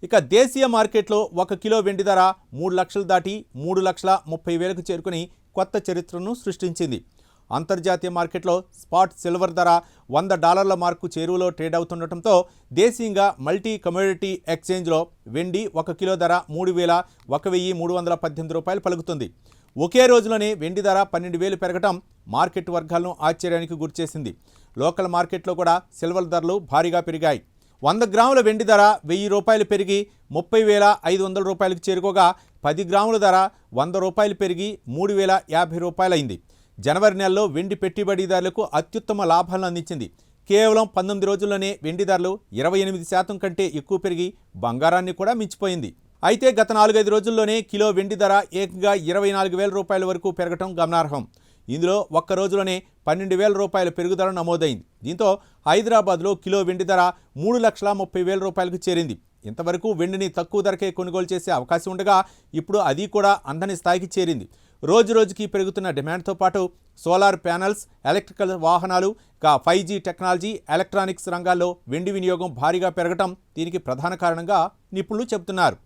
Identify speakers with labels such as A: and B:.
A: ఇక దేశీయ మార్కెట్లో 1 కిలో వెండి ధర 3 లక్షలు దాటి 3,30,000కు చేరుకుని కొత్త చరిత్రను సృష్టించింది. అంతర్జాతీయ మార్కెట్లో స్పాట్ సిల్వర్ ధర $100 మార్కు చేరువలో ట్రేడ్ అవుతుండటంతో దేశీయంగా మల్టీ కమోడిటీ ఎక్స్చేంజ్లో వెండి 1 కిలో ధర $3,318 పలుకుతుంది. ఒకే రోజులోనే వెండి ధర 12,000 పెరగటం మార్కెట్ వర్గాలను ఆశ్చర్యానికి గురిచేసింది. లోకల్ మార్కెట్లో కూడా సిల్వర్ ధరలు భారీగా పెరిగాయి. 100 గ్రాముల వెండి ధర $1,000 పెరిగి $30,500కు చేరుకోగా 10 గ్రాముల ధర $100 పెరిగి $3,050 అయింది. జనవరి నెలలో వెండి పెట్టుబడిదారులకు అత్యుత్తమ లాభాలను అందించింది. కేవలం 19 రోజుల్లోనే వెండి ధరలు 28% కంటే ఎక్కువ పెరిగి బంగారాన్ని కూడా మించిపోయింది. అయితే గత 4-5 రోజుల్లోనే కిలో వెండి ధర ఏకంగా $24,000 వరకు పెరగటం గమనార్హం. ఇందులో ఒక్క రోజులోనే $12,000 పెరుగుదల నమోదైంది. దీంతో హైదరాబాద్లో కిలో వెండి ధర $3,30,000కు చేరింది. ఇంతవరకు వెండిని తక్కువ ధరకే కొనుగోలు చేసే అవకాశం ఉండగా ఇప్పుడు అది కూడా అందని స్థాయికి చేరింది. రోజురోజుకి పెరుగుతున్న డిమాండ్తో పాటు సోలార్ ప్యానెల్స్, ఎలక్ట్రికల్ వాహనాలు, 5G టెక్నాలజీ, ఎలక్ట్రానిక్స్ రంగాల్లో వెండి వినియోగం భారీగా పెరగటం దీనికి ప్రధాన కారణంగా నిపుణులు చెబుతున్నారు.